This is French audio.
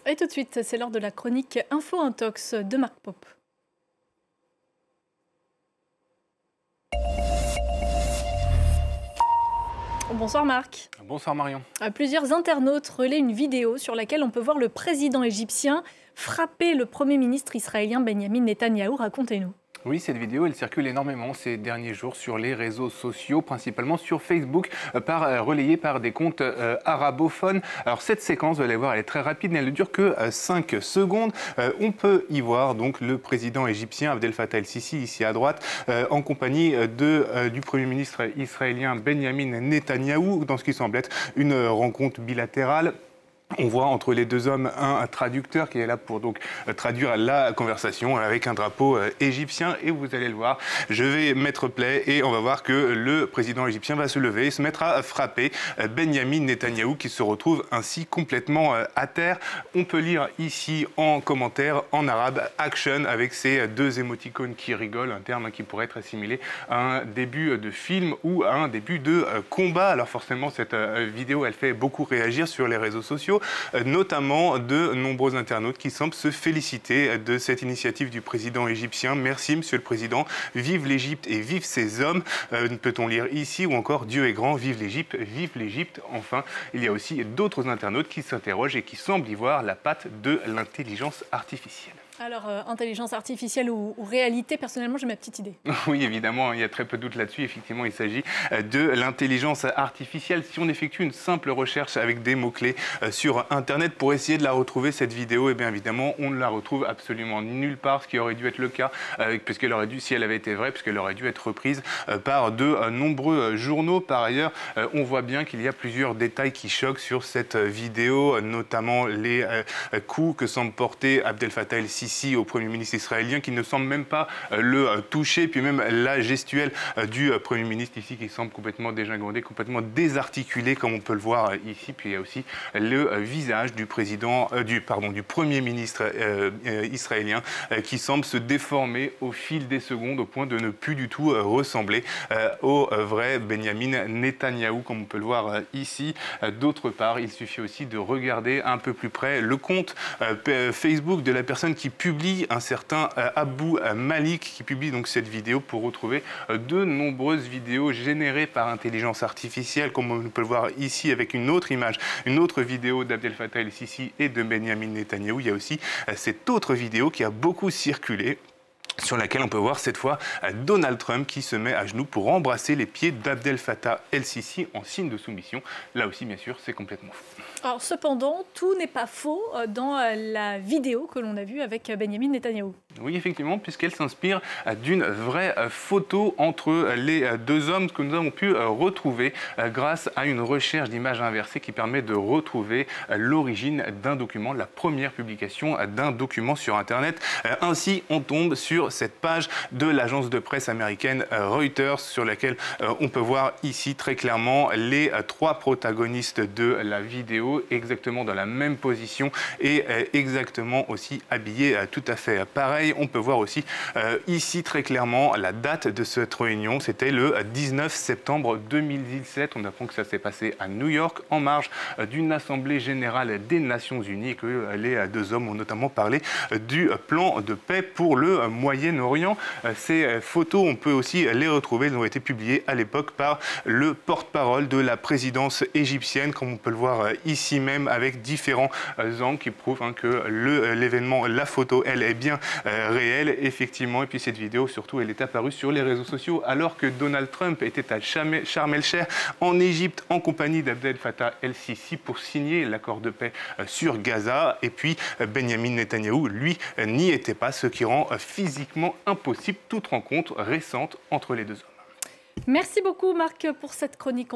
Et tout de suite, c'est l'heure de la chronique Info Intox de Marc Pop. Bonsoir Marc. Bonsoir Marion. Plusieurs internautes relaient une vidéo sur laquelle on peut voir le président égyptien frapper le Premier ministre israélien Benyamin Netanyahou. Racontez-nous. Oui, cette vidéo, elle circule énormément ces derniers jours sur les réseaux sociaux, principalement sur Facebook, relayée par des comptes arabophones. Alors cette séquence, vous allez voir, elle est très rapide, mais elle ne dure que 5 secondes. On peut y voir donc le président égyptien Abdel Fattah el-Sisi, ici à droite, en compagnie du Premier ministre israélien Benyamin Netanyahou, dans ce qui semble être une rencontre bilatérale. On voit entre les deux hommes un traducteur qui est là pour donc traduire la conversation avec un drapeau égyptien. Et vous allez le voir, je vais mettre play et on va voir que le président égyptien va se lever et se mettre à frapper Benyamin Netanyahou qui se retrouve ainsi complètement à terre. On peut lire ici en commentaire en arabe « action » avec ces deux émoticônes qui rigolent, un terme qui pourrait être assimilé à un début de film ou à un début de combat. Alors forcément, cette vidéo, elle fait beaucoup réagir sur les réseaux sociaux, notamment de nombreux internautes qui semblent se féliciter de cette initiative du président égyptien. Merci Monsieur le Président, vive l'Égypte et vive ses hommes, peut-on lire ici, ou encore Dieu est grand, vive l'Égypte. Enfin, il y a aussi d'autres internautes qui s'interrogent et qui semblent y voir la patte de l'intelligence artificielle. Alors, intelligence artificielle ou réalité, personnellement, j'ai ma petite idée. Oui, évidemment, il y a très peu de doute là-dessus. Effectivement, il s'agit de l'intelligence artificielle. Si on effectue une simple recherche avec des mots-clés sur Internet pour essayer de la retrouver, cette vidéo, eh bien évidemment, on ne la retrouve absolument nulle part, ce qui aurait dû être le cas, puisqu'elle aurait dû, si elle avait été vraie, puisqu'elle aurait dû être reprise par de nombreux journaux. Par ailleurs, on voit bien qu'il y a plusieurs détails qui choquent sur cette vidéo, notamment les coups que semble porter Abdel Fattah el-Sisi au Premier ministre israélien, qui ne semble même pas le toucher, puis même la gestuelle du Premier ministre ici qui semble complètement dégingandé, complètement désarticulé comme on peut le voir ici. Puis il y a aussi le visage du Premier ministre israélien qui semble se déformer au fil des secondes au point de ne plus du tout ressembler au vrai Benyamin Netanyahou comme on peut le voir ici. D'autre part, il suffit aussi de regarder un peu plus près le compte Facebook de la personne qui publie, un certain Abou Malik, qui publie donc cette vidéo pour retrouver de nombreuses vidéos générées par intelligence artificielle, comme on peut le voir ici avec une autre image, une autre vidéo d'Abdel Fattah el-Sisi et de Benyamin Netanyahou. Il y a aussi cette autre vidéo qui a beaucoup circulé, sur laquelle on peut voir cette fois Donald Trump qui se met à genoux pour embrasser les pieds d'Abdel Fattah el-Sisi en signe de soumission. Là aussi, bien sûr, c'est complètement faux. Alors cependant, tout n'est pas faux dans la vidéo que l'on a vue avec Benyamin Netanyahou. Oui, effectivement, puisqu'elle s'inspire d'une vraie photo entre les deux hommes que nous avons pu retrouver grâce à une recherche d'images inversées qui permet de retrouver l'origine d'un document, la première publication d'un document sur Internet. Ainsi, on tombe sur cette page de l'agence de presse américaine Reuters, sur laquelle on peut voir ici très clairement les trois protagonistes de la vidéo, exactement dans la même position et exactement aussi habillés tout à fait pareil. On peut voir aussi ici très clairement la date de cette réunion, c'était le 19 septembre 2017. On apprend que ça s'est passé à New York en marge d'une assemblée générale des Nations Unies et que les deux hommes ont notamment parlé du plan de paix pour le Moyen-Orient. Ces photos, on peut aussi les retrouver, elles ont été publiées à l'époque par le porte-parole de la présidence égyptienne, comme on peut le voir ici même, avec différents angles qui prouvent que l'événement, la photo, elle est bien réelle, effectivement. Et puis cette vidéo, surtout, elle est apparue sur les réseaux sociaux alors que Donald Trump était à Sharm el-Sheikh en Égypte en compagnie d'Abdel Fattah el-Sisi pour signer l'accord de paix sur Gaza. Et puis Benyamin Netanyahou, lui, n'y était pas, ce qui rend physiquement impossible toute rencontre récente entre les deux hommes. Merci beaucoup Marc pour cette chronique.